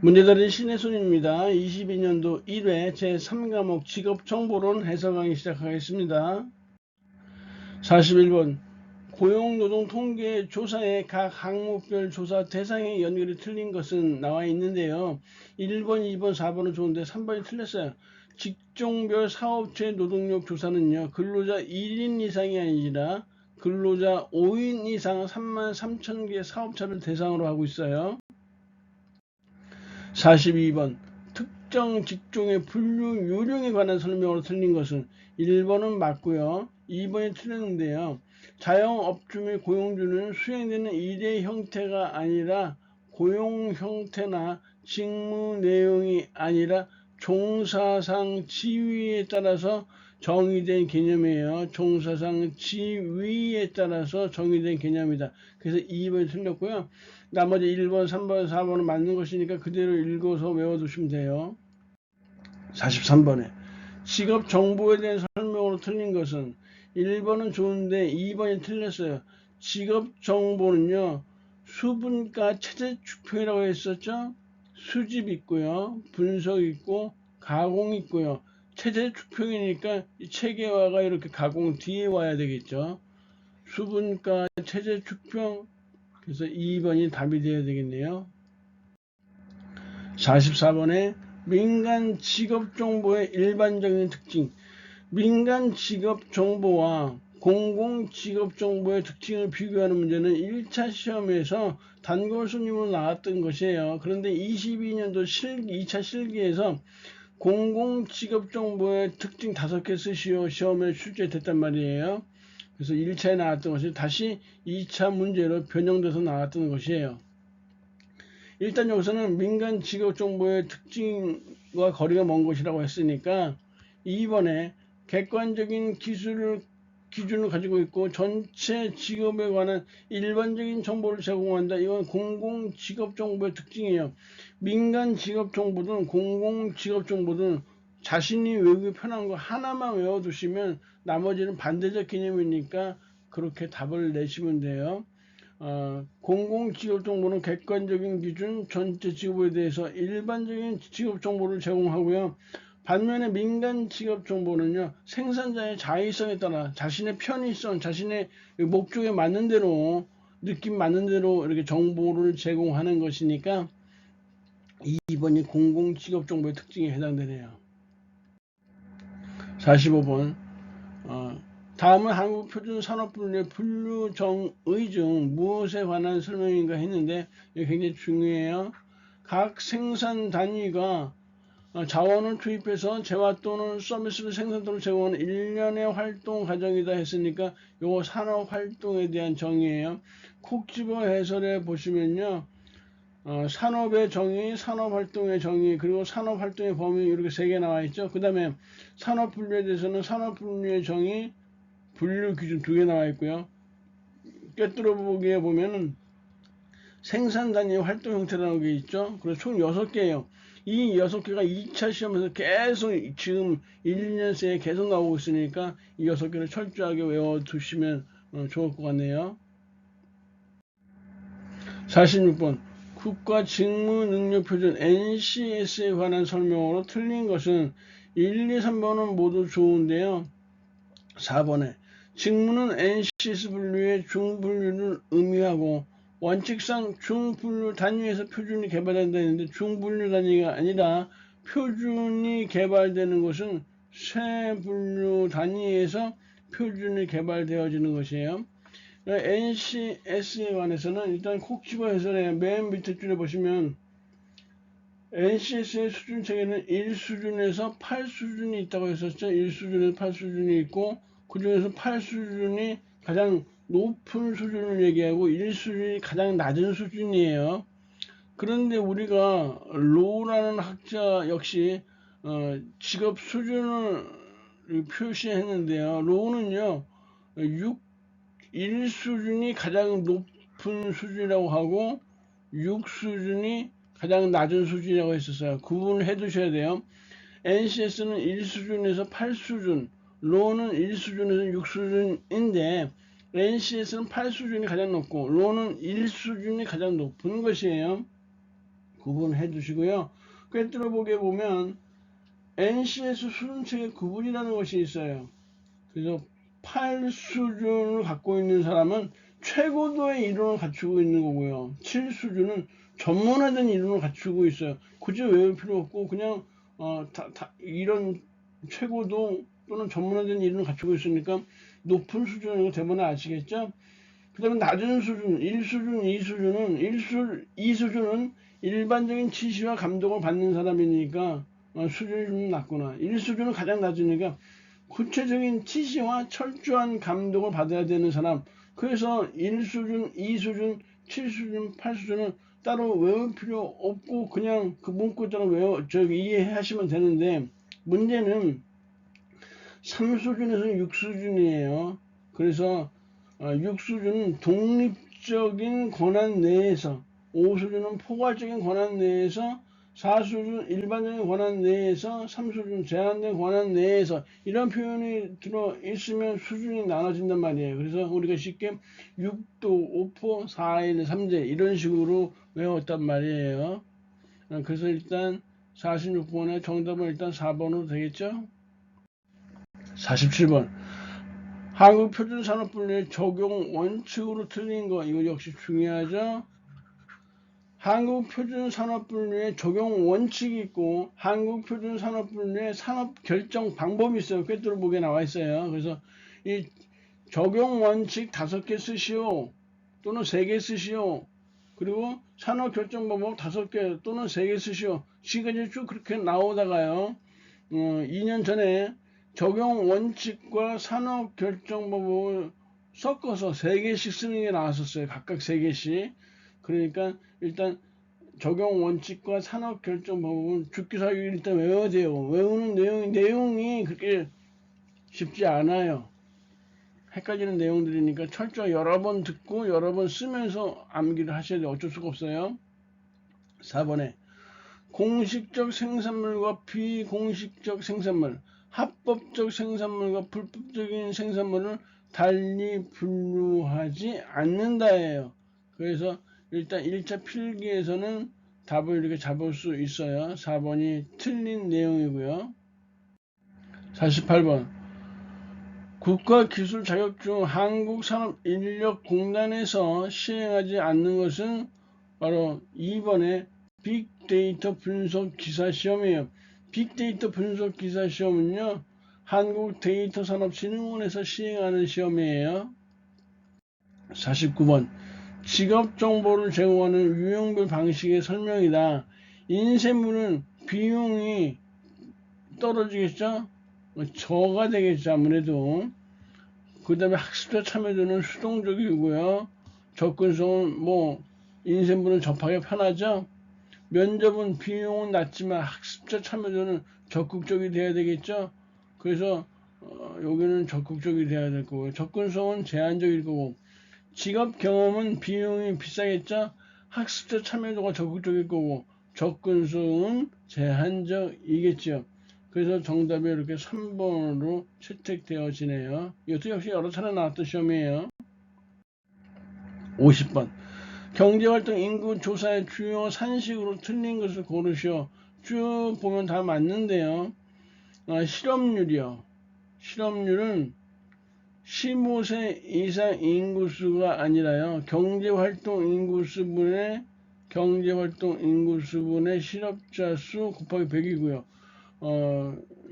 문제드린 신혜순입니다. 22년도 1회 제3과목 직업정보론 해설 강의 시작하겠습니다. 41번 고용노동 통계 조사의 각 항목별 조사 대상의 연결이 틀린 것은 나와 있는데요. 1번, 2번, 4번은 좋은데 3번이 틀렸어요. 직종별 사업체 노동력 조사는요. 근로자 1인 이상이 아니라 근로자 5인 이상 33,000개 사업체를 대상으로 하고 있어요. 42번 특정 직종의 분류 요령에 관한 설명으로 틀린 것은 1번은 맞고요. 2번이 틀렸는데요. 자영업주 및 고용주는 수행되는 일의 형태가 아니라 고용 형태나 직무 내용이 아니라 종사상 지위에 따라서 정의된 개념이에요. 종사상 지위에 따라서 정의된 개념이다. 그래서 2번이 틀렸고요. 나머지 1번, 3번, 4번은 맞는 것이니까 그대로 읽어서 외워두시면 돼요. 43번에 직업 정보에 대한 설명으로 틀린 것은 1번은 좋은데 2번이 틀렸어요. 직업 정보는요. 수분과 체제축표라고 했었죠. 수집 있고요. 분석 있고 가공 있고요. 체제축표이니까 체계화가 이렇게 가공 뒤에 와야 되겠죠. 수분과 체제축표, 그래서 2번이 답이 되어야 되겠네요. 44번에 민간 직업정보의 일반적인 특징. 민간 직업정보와 공공직업정보의 특징을 비교하는 문제는 1차 시험에서 단골 손님으로 나왔던 것이에요. 그런데 22년도 2차 실기에서 공공직업정보의 특징 5개 쓰시오 시험에 출제됐단 말이에요. 그래서 1차에 나왔던 것이 다시 2차 문제로 변형돼서 나왔던 것이에요. 일단 여기서는 민간 직업정보의 특징과 거리가 먼 것이라고 했으니까 2번에 객관적인 기준을 가지고 있고 전체 직업에 관한 일반적인 정보를 제공한다. 이건 공공직업정보의 특징이에요. 민간 직업정보든 공공직업정보든 자신이 외우기 편한 거 하나만 외워두시면 나머지는 반대적 개념이니까 그렇게 답을 내시면 돼요. 공공직업정보는 객관적인 기준, 전체 직업에 대해서 일반적인 직업정보를 제공하고요. 반면에 민간 직업정보는요. 생산자의 자의성에 따라 자신의 편의성, 자신의 목적에 맞는 대로, 느낌 맞는 대로 이렇게 정보를 제공하는 것이니까 2번이 공공직업정보의 특징에 해당되네요. 45번 다음은 한국표준산업분류의 분류정의 중 무엇에 관한 설명인가 했는데 이게 굉장히 중요해요. 각 생산 단위가 자원을 투입해서 재화 또는 서비스를 생산 또는 제공하는 일련의 활동 과정이다 했으니까 요거 산업활동에 대한 정의예요. 콕 집어 해설해 보시면요. 산업의 정의, 산업활동의 정의, 그리고 산업활동의 범위 이렇게 3개 나와 있죠. 그 다음에 산업분류에 대해서는 산업분류의 정의, 분류 기준 2개 나와 있고요. 꿰뚫어 보기에 보면은 생산 단위 활동 형태라는 게 있죠. 그래서 총 6개예요. 이 6개가 2차 시험에서 계속 지금 1, 2년생에 계속 나오고 있으니까 이 6개를 철저하게 외워두시면 좋을 것 같네요. 46번 국가직무능력표준 NCS에 관한 설명으로 틀린 것은 1, 2, 3번은 모두 좋은데요. 4번에 직무는 NCS 분류의 중분류를 의미하고 원칙상 중분류 단위에서 표준이 개발된다 했는데 중분류 단위가 아니라 표준이 개발되는 것은 쇠분류 단위에서 표준이 개발되어지는 것이에요. NCS에 관해서는 일단 콕 집어 해설해요. 맨 밑에 줄에 보시면 NCS의 수준 체계는 1수준에서 8수준이 있다고 했었죠. 1수준에서 8수준이 있고 그 중에서 8수준이 가장 높은 수준을 얘기하고 1수준이 가장 낮은 수준이에요. 그런데 우리가 로우라는 학자 역시 직업 수준을 표시했는데요. 로우는요 1수준이 가장 높은 수준이라고 하고 6수준이 가장 낮은 수준이라고 했었어요. 구분을 해 두셔야 돼요. NCS는 1수준에서 8수준, 로는 1수준에서 6수준인데 NCS는 8수준이 가장 높고 로는 1수준이 가장 높은 것이에요. 구분해 두시고요. 꿰뚫어 보게 보면 NCS 수준책의 구분이라는 것이 있어요. 그래서 8 수준을 갖고 있는 사람은 최고도의 이론을 갖추고 있는 거고요. 7 수준은 전문화된 이론을 갖추고 있어요. 굳이 외울 필요 없고 그냥 이런 최고도 또는 전문화된 이론을 갖추고 있으니까 높은 수준인 거 대부분 아시겠죠? 그 다음에 낮은 수준, 1수준, 2수준은 2수준은 일반적인 지시와 감독을 받는 사람이니까 수준이 좀 낮구나. 1수준은 가장 낮으니까 구체적인 지시와 철저한 감독을 받아야 되는 사람. 그래서 1수준, 2수준, 7수준, 8수준은 따로 외울 필요 없고 그냥 그 문구처럼 이해하시면 되는데, 문제는 3수준에서 6수준이에요. 그래서 6수준은 독립적인 권한 내에서, 5수준은 포괄적인 권한 내에서, 4수준 일반적인 권한 내에서, 3수준 제한된 권한 내에서, 이런 표현이 들어 있으면 수준이 나눠진단 말이에요. 그래서 우리가 쉽게 6도 5포 4일 3제 이런 식으로 외웠단 말이에요. 그래서 일단 46번의 정답은 일단 4번으로 되겠죠. 47번 한국표준산업분류의 적용 원칙으로 틀린 거, 이거 역시 중요하죠. 한국표준산업분류의 적용 원칙이 있고 한국표준산업분류의 산업 결정 방법이 있어요. 꿰뚫어보게 나와 있어요. 그래서 이 적용 원칙 5개 쓰시오 또는 3개 쓰시오, 그리고 산업 결정 방법 5개 또는 3개 쓰시오. 지금까지 쭉 그렇게 나오다가요, 2년 전에 적용 원칙과 산업 결정 방법을 섞어서 3개씩 쓰는 게 나왔었어요. 각각 3개씩. 그러니까 일단 적용 원칙과 산업 결정 방법은 죽기 살기 일단 외워야 돼요. 외우는 내용이 그렇게 쉽지 않아요. 헷갈리는 내용들이니까 철저히 여러 번 듣고 여러 번 쓰면서 암기를 하셔야 돼요. 어쩔 수가 없어요. 4번에 공식적 생산물과 비공식적 생산물, 합법적 생산물과 불법적인 생산물을 달리 분류하지 않는다예요. 그래서 일단 1차 필기에서는 답을 이렇게 잡을 수 있어요. 4번이 틀린 내용이고요. 48번 국가기술 자격증 한국산업인력공단에서 시행하지 않는 것은 바로 2번의 빅데이터 분석 기사 시험이에요. 빅데이터 분석 기사 시험은요, 한국데이터산업진흥원에서 시행하는 시험이에요. 49번 직업정보를 제공하는 유형별 방식의 설명이다. 인쇄물은 비용이 떨어지겠죠? 저가 되겠죠, 아무래도. 그 다음에 학습자 참여도는 수동적이고요. 접근성은 인쇄물은 접하기 편하죠. 면접은 비용은 낮지만 학습자 참여도는 적극적이 돼야 되겠죠. 그래서 여기는 적극적이 돼야 될 거고요. 접근성은 제한적일 거고, 직업 경험은 비용이 비싸겠죠. 학습자 참여도가 적극적일 거고, 접근성은 제한적이겠죠. 그래서 정답이 이렇게 3번으로 채택되어지네요. 이것도 역시 여러 차례 나왔던 시험이에요. 50번 경제활동 인구 조사의 주요 산식으로 틀린 것을 고르시오. 쭉 보면 다 맞는데요. 실업률이요. 실업률은 15세 이상 인구수가 아니라요, 경제활동 인구수분의 실업자 수 곱하기 100이고요.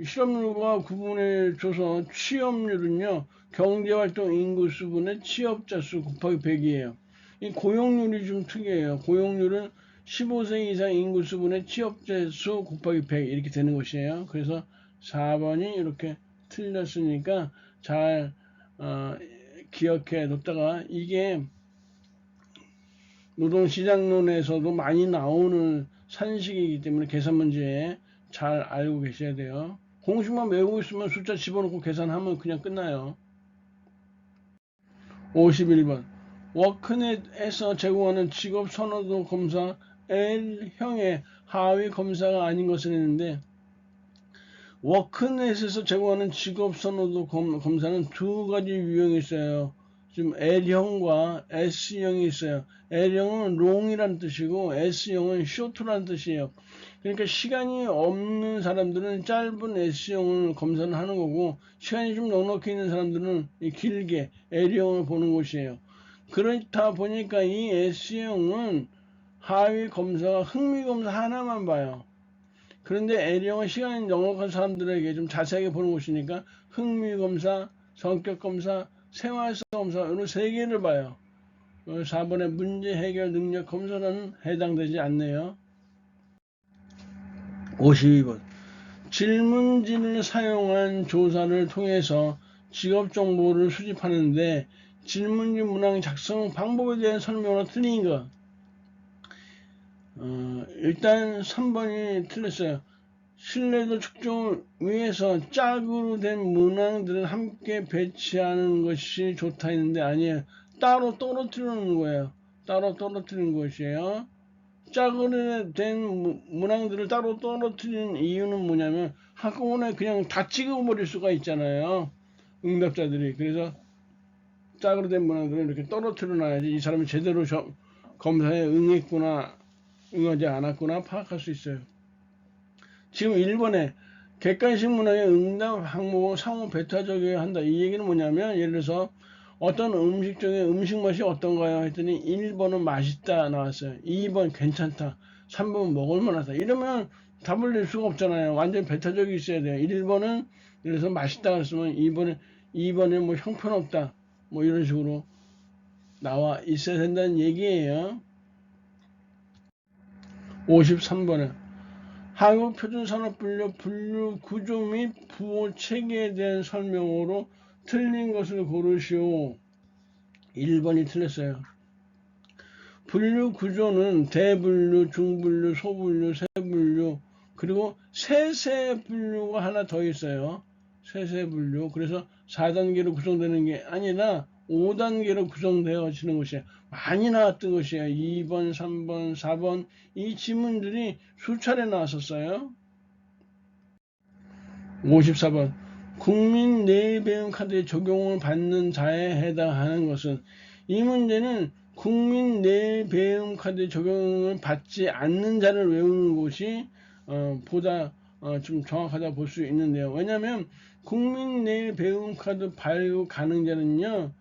실업률과 구분해줘서 취업률은요, 경제활동 인구수분의 취업자 수 곱하기 100이에요. 이 고용률이 좀 특이해요. 고용률은 15세 이상 인구수분의 취업자 수 곱하기 100 이렇게 되는 것이에요. 그래서 4번이 이렇게 틀렸으니까 잘 기억해 놓다가, 이게 노동시장론에서도 많이 나오는 산식이기 때문에 계산 문제에 잘 알고 계셔야 돼요. 공식만 외우고 있으면 숫자 집어넣고 계산하면 그냥 끝나요. 51번 워크넷에서 제공하는 직업선호도 검사 L형의 하위 검사가 아닌 것을 했는데, 워크넷에서 제공하는 직업선호도 검사는 두 가지 유형이 있어요. 지금 L형과 S형이 있어요. L형은 long이라는 뜻이고 S형은 short라는 뜻이에요. 그러니까 시간이 없는 사람들은 짧은 S형을 검사를 하는 거고 시간이 좀 넉넉히 있는 사람들은 길게 L형을 보는 것이에요. 그렇다 보니까 이 S형은 하위 검사가 흥미 검사 하나만 봐요. 그런데 L형은 시간이 넉넉한 사람들에게 좀 자세하게 보는 것이니까 흥미 검사, 성격 검사, 생활성 검사 이런 세 개를 봐요. 4번에 문제 해결 능력 검사는 해당되지 않네요. 52번 질문지를 사용한 조사를 통해서 직업 정보를 수집하는데 질문지 문항 작성 방법에 대한 설명으로 틀린 것. 일단 3번이 틀렸어요. 신뢰도 측정을 위해서 짝으로 된 문항들을 함께 배치하는 것이 좋다 했는데 아니에요. 따로 떨어뜨리는 거예요. 따로 떨어뜨리는 것이에요. 짝으로 된 문항들을 따로 떨어뜨리는 이유는 뭐냐면 한꺼번에 그냥 다 찍어버릴 수가 있잖아요. 응답자들이. 그래서 짝으로 된 문항들을 이렇게 떨어뜨려 놔야지 이 사람이 제대로 검사에 응했구나 응하지 않았구나 파악할 수 있어요. 지금 1번에 객관식 문항의 응답 항목을 상호 배타적이어야 한다. 이 얘기는 뭐냐면 예를 들어서 어떤 음식 중에 음식 맛이 어떤가요? 했더니 1번은 맛있다 나왔어요. 2번 괜찮다. 3번 먹을만하다. 이러면 답을 낼 수가 없잖아요. 완전 배타적이 있어야 돼요. 1번은 예를 들어서 맛있다 그랬으면 2번에 뭐 형편없다. 뭐 이런 식으로 나와 있어야 된다는 얘기예요. 53번에 한국표준산업분류 분류 구조 및 부호 체계에 대한 설명으로 틀린 것을 고르시오. 1번이 틀렸어요. 분류 구조는 대분류, 중분류, 소분류, 세분류 그리고 세세분류가 하나 더 있어요. 세세분류. 그래서 4단계로 구성되는 게 아니라 5단계로 구성되어지는 것이에요. 많이 나왔던 것이에요. 2번, 3번, 4번 이 지문들이 수차례 나왔었어요. 54번 국민 내일 배움 카드의 적용을 받는 자에 해당하는 것은 이 문제는 국민 내일 배움 카드 적용을 받지 않는 자를 외우는 것이 보다 좀 정확하다 볼 수 있는데요. 왜냐하면 국민 내일 배움 카드 발급 가능자는요,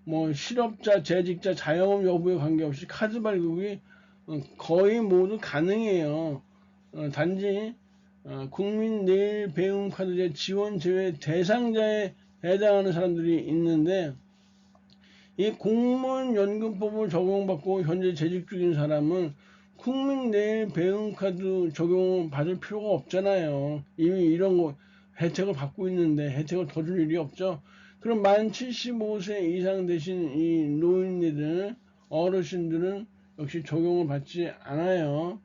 뭐 실업자, 재직자, 자영업 여부에 관계없이 카드 발급이 거의 모두 가능해요. 단지 국민 내일 배움 카드제 지원 제외 대상자에 해당하는 사람들이 있는데 이 공무원 연금법을 적용받고 현재 재직 중인 사람은 국민 내일 배움 카드 적용을 받을 필요가 없잖아요. 이미 이런 거 혜택을 받고 있는데 혜택을 더 줄 일이 없죠. 그럼 만 75세 이상 되신 이 노인들, 어르신들은 역시 적용을 받지 않아요.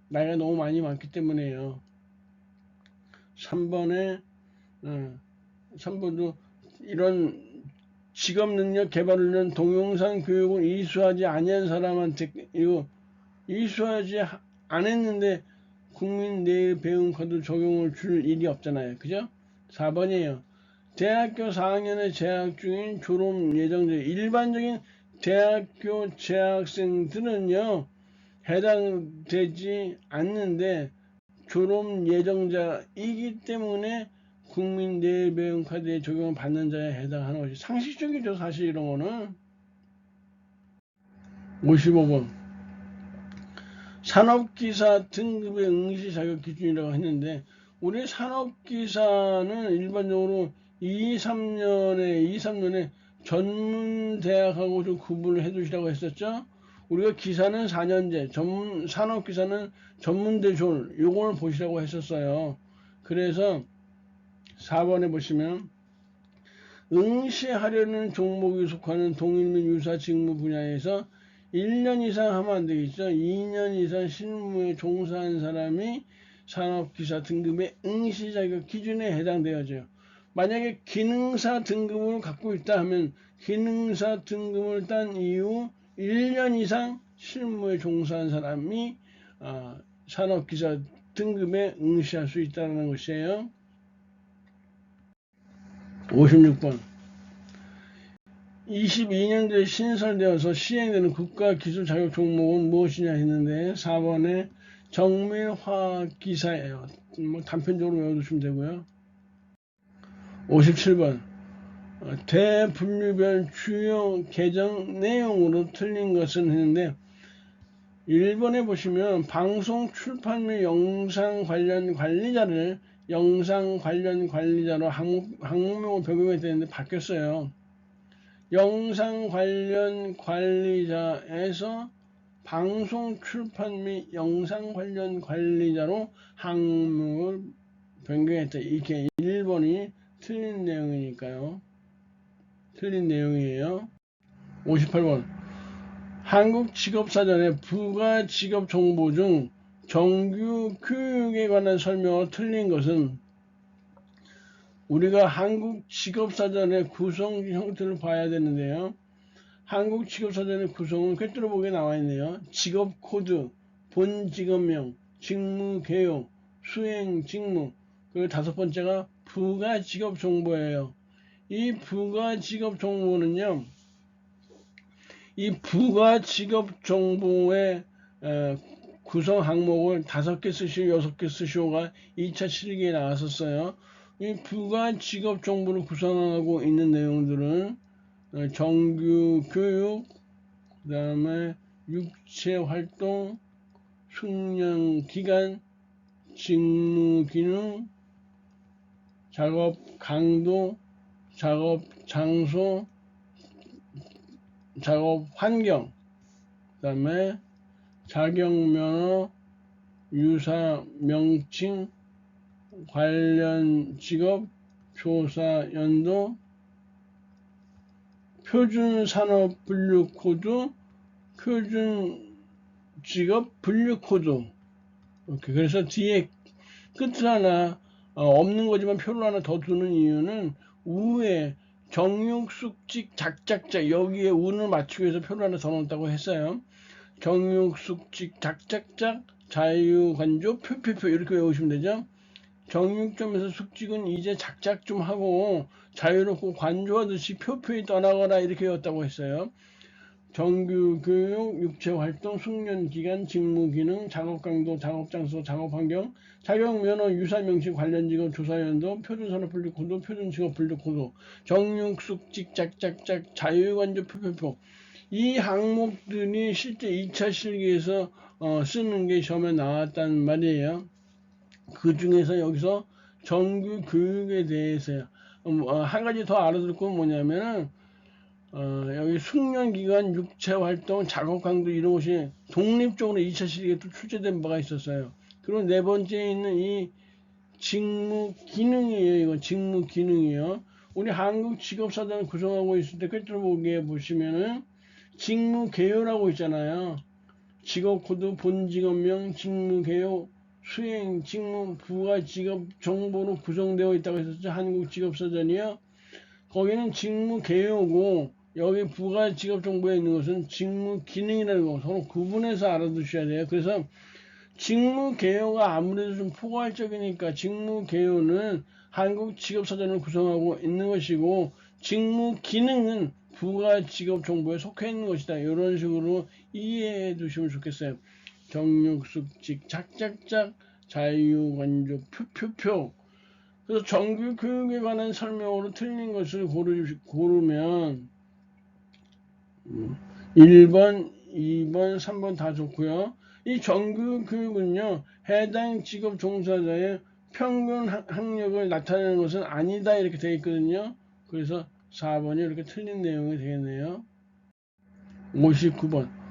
나이가 너무 많이 많기 때문에요. 3번에 3번도 이런 직업능력 개발을 동영상 교육을 이수하지 아니한 사람한테 이거 이수하지 안 했는데 국민 내일 배움 카드 적용을 줄 일이 없잖아요. 그죠? 4번이에요. 대학교 4학년에 재학 중인 졸업 예정자 일반적인 대학교 재학생들은요 해당되지 않는데 졸업 예정자이기 때문에 국민 내일 배움 카드의 적용을 받는 자에 해당하는 것이 상식적이죠. 사실 이런 거는. 55번 산업기사 등급의 응시 자격 기준이라고 했는데 우리 산업기사는 일반적으로 2-3년에 전문대학하고 좀 구분을 해두시라고 했었죠. 우리가 기사는 4년제, 산업기사는 전문대 졸 요걸 보시라고 했었어요. 그래서 4번에 보시면 응시하려는 종목에 속하는 동일 및 유사 직무 분야에서 1년 이상 하면 안 되겠죠. 2년 이상 실무에 종사한 사람이 산업기사 등급의 응시 자격 기준에 해당되어져요. 만약에 기능사 등급을 갖고 있다 하면 기능사 등급을 딴 이후 1년 이상 실무에 종사한 사람이 산업기사 등급에 응시할 수 있다는 것이에요. 56번 22년도에 신설되어서 시행되는 국가기술 자격 종목은 무엇이냐 했는데 4번에 정밀화학기사예요. 뭐 단편적으로 외워두시면 되고요. 57번 대분류별 주요 개정 내용으로 틀린 것은 했는데 1번에 보시면 방송 출판 및 영상 관련 관리자를 영상 관련 관리자로 항목명을 변경해야 되는데 바뀌었어요. 영상 관련 관리자에서 방송 출판 및 영상 관련 관리자로 항목을 변경했다. 이게 1번이 틀린 내용이니까요. 틀린 내용이에요. 58번 한국직업사전의 부가직업정보 중 정규 교육에 관한 설명을 틀린 것은 우리가 한국직업사전의 구성 형태를 봐야 되는데요. 한국직업사전의 구성은 꿰뚫어보게 나와 있네요. 직업코드, 본직업명, 직무개요, 수행직무, 그리고 5번째가 부가직업정보예요. 이 부가직업정보는요. 이 부가직업정보의 구성 항목을 5개 쓰시오, 6개 쓰시오가 2차 실기에 나왔었어요. 이 부가직업정보를 구성하고 있는 내용들은 정규 교육, 그 다음에 육체활동, 숙련기간, 직무기능, 작업 강도, 작업 장소, 작업 환경, 그 다음에 자격면허, 유사 명칭, 관련 직업, 조사 연도, 표준 산업 분류 코드, 표준 직업 분류 코드. 이렇게. 그래서 뒤에 끝을 하나 없는 거지만 표를 하나 더 두는 이유는 우에 정육숙직 작작작 여기에 운을 맞추기 위해서 표를 하나 더 넣었다고 했어요. 정육숙직 작작작 자유관조 표표표 이렇게 외우시면 되죠. 정육점에서 숙직은 이제 작작 좀 하고 자유롭고 관조하듯이 표표히 떠나거라 이렇게 외웠다고 했어요. 정규교육, 육체활동, 숙련기간, 직무기능, 작업강도, 작업장소, 작업환경, 자격면허, 유사명칭, 관련직업, 조사연도, 표준산업분류코드, 표준직업분류코드, 정육숙직, 짝짝짝, 자유관조, 표표표. 이 항목들이 실제 2차 실기에서 쓰는 게 시험에 나왔단 말이에요. 그 중에서 여기서 정규교육에 대해서요. 한 가지 더 알아둘 건 뭐냐면은 여기 숙련기간, 육체활동, 작업강도 이런 것이 독립적으로 2차 실기에 또 출제된 바가 있었어요. 그리고 네 번째에 있는 이 직무기능이에요. 이거 직무기능이에요. 우리 한국직업사전을 구성하고 있을 때 꿰뚫어보기에 보시면은 직무개요라고 있잖아요. 직업코드, 본직업명, 직무개요, 수행, 직무, 부가직업 정보로 구성되어 있다고 했었죠. 한국직업사전이요. 거기는 직무개요고 여기 부가직업정보에 있는 것은 직무기능이라는 거 서로 구분해서 알아두셔야 돼요. 그래서 직무개요가 아무래도 좀 포괄적이니까 직무개요는 한국직업사전을 구성하고 있는 것이고 직무기능은 부가직업정보에 속해 있는 것이다. 이런 식으로 이해해 두시면 좋겠어요. 정육숙직, 작작작, 자유관조, 표표표. 그래서 정규 교육에 관한 설명으로 틀린 것을 고르면 1번, 2번, 3번 다 좋고요. 이 정규 교육은요. 해당 직업 종사자의 평균 학력을 나타내는 것은 아니다 이렇게 되어 있거든요. 그래서 4번이 이렇게 틀린 내용이 되겠네요. 59번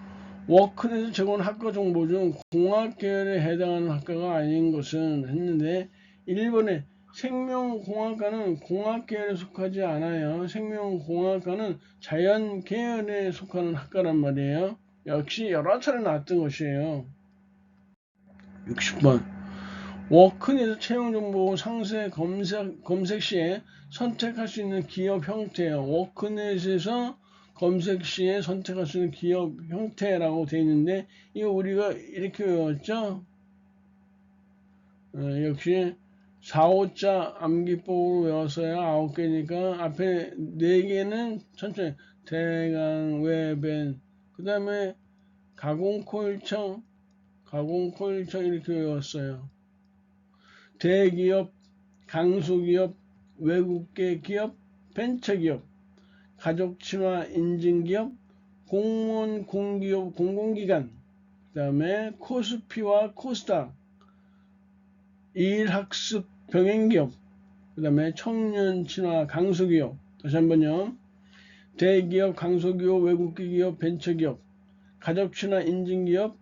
워크넷에서 제공한 학과 정보 중 공학계열에 해당하는 학과가 아닌 것은 했는데 1번에 생명공학과는 공학계열에 속하지 않아요. 생명공학과는 자연계열에 속하는 학과란 말이에요. 역시 여러 차례 나왔던 것이에요. 60번 워크넷에서 채용정보 상세 검색 시에 선택할 수 있는 기업 형태예요. 워크넷에서 검색 시에 선택할 수 있는 기업 형태라고 되어 있는데 이거 우리가 이렇게 외웠죠. 역시 4호자 암기법으로 외웠어요. 9개니까 앞에 4개는 천천히 대강, 외변, 그 다음에 가공코일청 이렇게 외웠어요. 대기업, 강소기업, 외국계 기업, 벤처기업, 가족친화 인증기업, 공무원, 공기업, 공공기관, 그 다음에 코스피와 코스닥, 일학습 병행기업, 그 다음에 청년친화 강소기업. 다시 한번요. 대기업, 강소기업, 외국계 기업, 벤처기업, 가족친화 인증기업,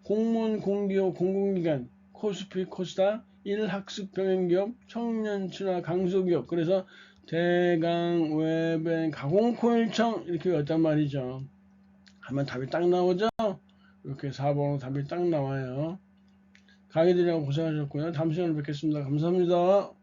공무원, 공기업, 공공기관, 코스피, 코스닥, 일학습 병행기업, 청년친화 강소기업. 그래서 대강, 외변, 가공코일청 이렇게 외웠단 말이죠. 하면 답이 딱 나오죠? 이렇게 4번으로 답이 딱 나와요. 강의드리라고 고생하셨고요. 다음 시간에 뵙겠습니다. 감사합니다.